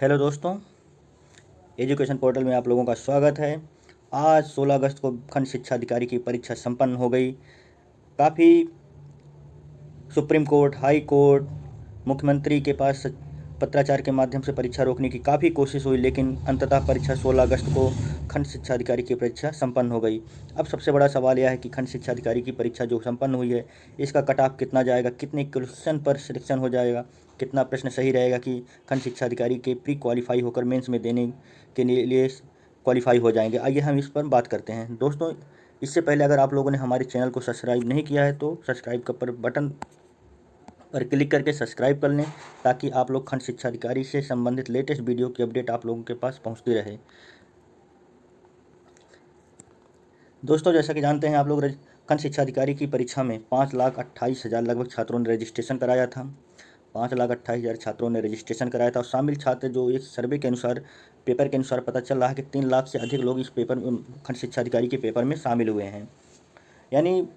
Hello दोस्तों, education portal में आप लोगों का स्वागत है। आज 16 अगस्त को खंड शिक्षा अधिकारी की परीक्षा संपन्न हो गई। काफ़ी सुप्रीम कोर्ट, हाई कोर्ट, मुख्यमंत्री के पास पत्राचार के माध्यम से परीक्षा रोकने की काफ़ी कोशिश हुई, लेकिन अंततः परीक्षा 16 अगस्त को खंड शिक्षा अधिकारी की परीक्षा संपन्न हो गई। अब सबसे बड़ा सवाल यह है कि खंड शिक्षा अधिकारी की परीक्षा जो संपन्न हुई है, इसका कट ऑफ कितना जाएगा, कितने क्वेश्चन पर सिलेक्शन हो जाएगा, कितना प्रश्न सही रहेगा कि खंड शिक्षा अधिकारी के प्री क्वालिफाई होकर मेंस में देने के लिए क्वालिफाई हो जाएंगे। आइए हम इस पर बात करते हैं। दोस्तों, इससे पहले अगर आप लोगों ने हमारे चैनल को सब्सक्राइब नहीं किया है तो सब्सक्राइब का पर बटन पर क्लिक करके सब्सक्राइब कर लें, ताकि आप लोग खंड शिक्षा अधिकारी से संबंधित लेटेस्ट वीडियो की अपडेट आप लोगों के पास पहुंचती रहे। दोस्तों, जैसा कि जानते हैं आप लोग, खंड शिक्षा अधिकारी की परीक्षा में 5,28,000 लगभग छात्रों ने रजिस्ट्रेशन कराया था। 5,28,000 छात्रों ने रजिस्ट्रेशन कराया था और शामिल छात्र जो एक सर्वे के अनुसार, पेपर के अनुसार पता चल रहा है कि 3 लाख से अधिक लोग इस पेपर में, खंड शिक्षा अधिकारी के पेपर में शामिल हुए हैं। यानी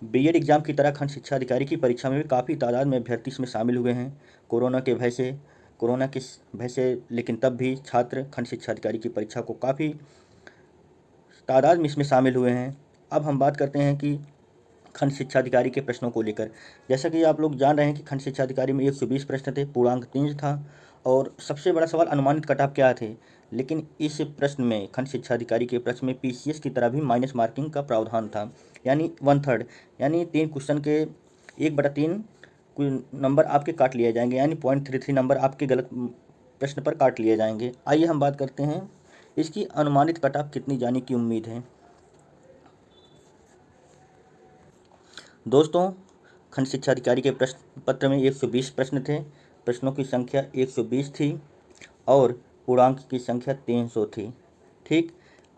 बीएड एग्ज़ाम की तरह खंड शिक्षा अधिकारी की परीक्षा में भी काफ़ी तादाद में अभ्यर्थी इसमें शामिल हुए हैं। कोरोना के भय से लेकिन तब भी छात्र खंड शिक्षा अधिकारी की परीक्षा को काफ़ी तादाद में इसमें शामिल हुए हैं। अब हम बात करते हैं कि खंड शिक्षा अधिकारी के प्रश्नों को लेकर। जैसा कि आप लोग जान रहे हैं कि खंड शिक्षा अधिकारी में 120 प्रश्न थे, पूर्णांक 3 था और सबसे बड़ा सवाल अनुमानित कट ऑफ क्या थे। लेकिन इस प्रश्न में, खंड शिक्षा अधिकारी के प्रश्न में पीसीएस की तरह भी माइनस मार्किंग का प्रावधान था, यानी 1/3, यानी 3 क्वेश्चन के 1/3 नंबर आपके काट लिए जाएंगे, यानी 0.33 नंबर आपके गलत प्रश्न पर काट लिए जाएंगे। आइए हम बात करते हैं इसकी अनुमानित कट ऑफ कितनी जाने की उम्मीद है। दोस्तों, खंड शिक्षा अधिकारी के प्रश्न पत्र में 120 प्रश्न थे, प्रश्नों की संख्या 120 थी और पूर्णांक की संख्या 300 थी। ठीक,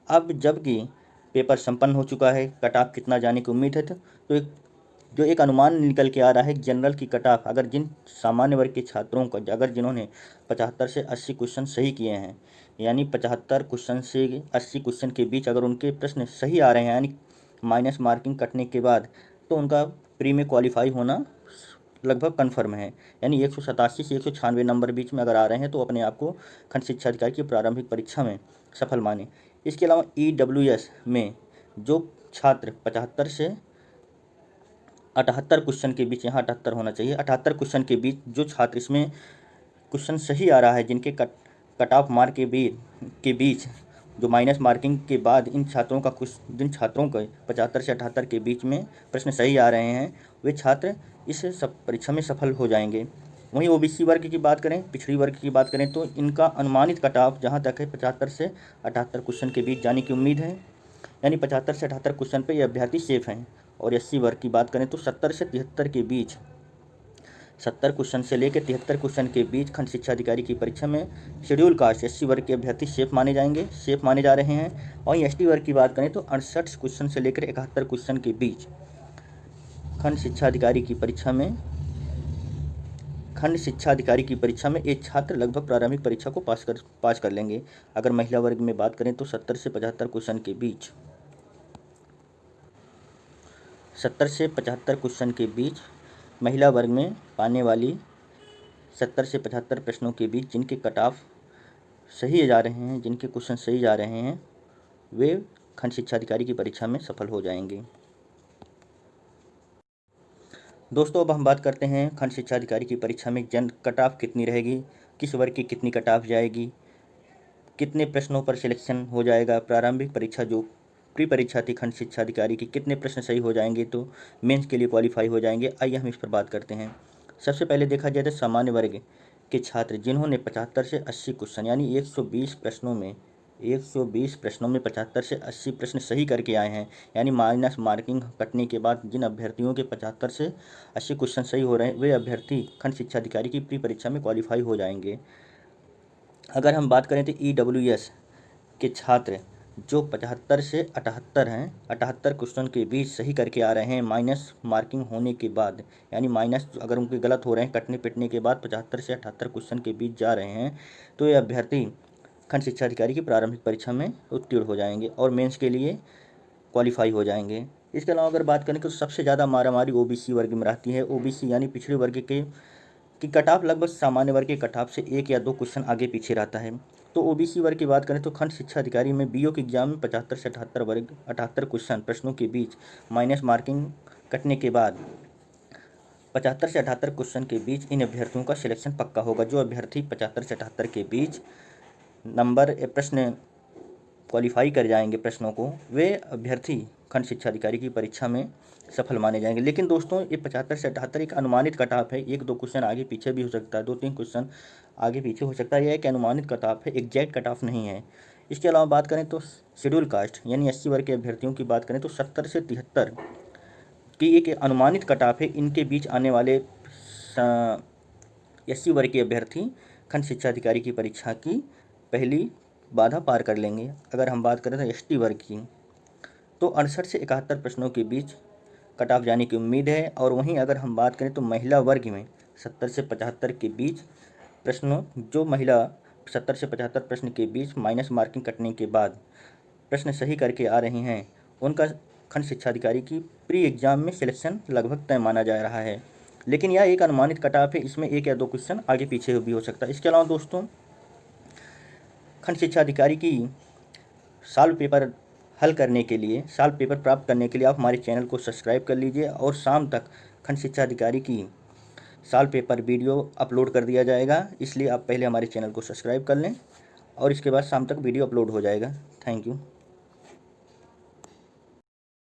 अब जबकि पेपर संपन्न हो चुका है, कट ऑफ कितना जाने की उम्मीद है, तो एक अनुमान निकल के आ रहा है जनरल की कट ऑफ, अगर जिन सामान्य वर्ग के छात्रों का, अगर जिन्होंने 75 से 80 क्वेश्चन सही किए हैं, यानी 75 क्वेश्चन से 80 क्वेश्चन के बीच अगर उनके प्रश्न सही आ रहे हैं, यानी माइनस मार्किंग कटने के बाद, तो उनका प्री में क्वालिफाई होना लगभग कन्फर्म है। यानी 187 से 196 नंबर बीच में अगर आ रहे हैं तो अपने आप को खंड शिक्षा अधिकारी की प्रारंभिक परीक्षा में सफल माने। इसके अलावा ईडब्ल्यूएस में जो छात्र 75 से 78 क्वेश्चन के बीच, यहाँ 78 होना चाहिए, 78 क्वेश्चन के बीच जो छात्र इसमें क्वेश्चन सही आ रहा है, जिनके कट ऑफ मार्क के बीच जो माइनस मार्किंग के बाद जिन छात्रों के 75 से 78 के बीच में प्रश्न सही आ रहे हैं, वे छात्र इस सब परीक्षा में सफल हो जाएंगे। वहीं ओबीसी वर्ग की बात करें, पिछड़ी वर्ग की बात करें, तो इनका अनुमानित कट ऑफ जहाँ तक है 75 से 78 क्वेश्चन के बीच जाने की उम्मीद है, यानी 75 से 78 क्वेश्चन पे ये अभ्यर्थी सेफ हैं। और एससी वर्ग की बात करें तो 70 से 73 के बीच, 70 क्वेश्चन से लेकर 73 क्वेश्चन के बीच खंड शिक्षा अधिकारी की परीक्षा में शेड्यूल कास्ट एससी वर्ग के अभ्यर्थी सेफ माने जा रहे हैं। वहीं एसटी वर्ग की बात करें तो 68 क्वेश्चन से लेकर 71 क्वेश्चन के बीच खंड शिक्षा अधिकारी की परीक्षा में एक छात्र लगभग प्रारंभिक परीक्षा को पास कर लेंगे। अगर महिला वर्ग में बात करें तो 70 से 75 क्वेश्चन के बीच, 70 से 75 क्वेश्चन के बीच महिला वर्ग में पाने वाली 70 से 75 प्रश्नों के बीच जिनके कट ऑफ सही जा रहे हैं, जिनके क्वेश्चन सही जा रहे हैं, वे खंड शिक्षा अधिकारी की परीक्षा में सफल हो जाएंगे। दोस्तों, अब हम बात करते हैं खंड शिक्षा अधिकारी की परीक्षा में कट ऑफ कितनी रहेगी, किस वर्ग की कितनी कट ऑफ जाएगी, कितने प्रश्नों पर सिलेक्शन हो जाएगा, प्रारंभिक परीक्षा जो प्री परीक्षा थी खंड शिक्षा अधिकारी की, कितने प्रश्न सही हो जाएंगे तो मेंस के लिए क्वालिफाई हो जाएंगे। आइए हम इस पर बात करते हैं। सबसे पहले देखा जाए तो सामान्य वर्ग के छात्र जिन्होंने 75 से 80 क्वेश्चन, यानी 120 प्रश्नों में 75 से 80 प्रश्न सही करके आए हैं, यानी माइनस मार्किंग कटने के बाद जिन अभ्यर्थियों के 75 से 80 क्वेश्चन सही हो रहे हैं, वे अभ्यर्थी खंड शिक्षा अधिकारी की प्री परीक्षा में क्वालिफाई हो जाएंगे। अगर हम बात करें तो ईडब्ल्यूएस के छात्र जो 75 से 78 हैं, 78 क्वेश्चन के बीच सही करके आ रहे हैं माइनस मार्किंग होने के बाद, यानी माइनस अगर उनके गलत हो रहे हैं कटने पिटने के बाद 75 से 78 क्वेश्चन के बीच जा रहे हैं, तो ये अभ्यर्थी खंड शिक्षा अधिकारी की प्रारंभिक परीक्षा में उत्तीर्ण हो जाएंगे और मेंस के लिए क्वालिफाई हो जाएंगे। इसके अलावा अगर बात करें तो सबसे ज़्यादा मारामारी ओबीसी वर्ग में रहती है। ओबीसी यानी पिछड़े वर्ग के कि कट ऑफ लगभग सामान्य वर्ग के कट ऑफ से 1 या 2 क्वेश्चन आगे पीछे रहता है। तो ओबीसी वर्ग की बात करें तो खंड शिक्षा अधिकारी में बीओ के एग्जाम में 75 से 78 क्वेश्चन प्रश्नों के बीच माइनस मार्किंग कटने के बाद 75 से 78 क्वेश्चन के बीच इन अभ्यर्थियों का सिलेक्शन पक्का होगा। जो अभ्यर्थी 75 से 78 के बीच नंबर प्रश्न क्वालिफाई कर जाएंगे प्रश्नों को, वे अभ्यर्थी खंड शिक्षा अधिकारी की परीक्षा में सफल माने जाएंगे। लेकिन दोस्तों ये 75 से 78 एक अनुमानित कट ऑफ है, 1-2 क्वेश्चन आगे पीछे भी हो सकता है, 2-3 क्वेश्चन आगे पीछे हो सकता है। यह एक अनुमानित कट ऑफ है, एग्जैक्ट कट ऑफ नहीं है। इसके अलावा बात करें तो शेड्यूल कास्ट यानी एससी वर्ग के अभ्यर्थियों की बात करें तो 70 से 73 की एक अनुमानित कट ऑफ है। इनके बीच आने वाले एससी वर्ग के अभ्यर्थी खंड शिक्षा अधिकारी की परीक्षा की पहली बाधा पार कर लेंगे। अगर हम बात करें तो एसटी वर्ग की तो 68 से 71 प्रश्नों के बीच कट ऑफ जाने की उम्मीद है। और वहीं अगर हम बात करें तो महिला वर्ग में 70 से 75 के बीच प्रश्नों, जो महिला 70 से 75 प्रश्न के बीच माइनस मार्किंग कटने के बाद प्रश्न सही करके आ रही हैं, उनका खंड शिक्षा अधिकारी की प्री एग्जाम में सिलेक्शन लगभग तय माना जा रहा है। लेकिन यह एक अनुमानित कट ऑफ है, इसमें 1 या 2 क्वेश्चन आगे पीछे भी हो सकता है। इसके अलावा दोस्तों खंड शिक्षा अधिकारी की सॉल्व पेपर हल करने के लिए, सॉल्व पेपर प्राप्त करने के लिए आप हमारे चैनल को सब्सक्राइब कर लीजिए और शाम तक खंड शिक्षा अधिकारी की सॉल्व पेपर वीडियो अपलोड कर दिया जाएगा। इसलिए आप पहले हमारे चैनल को सब्सक्राइब कर लें और इसके बाद शाम तक वीडियो अपलोड हो जाएगा। Thank you.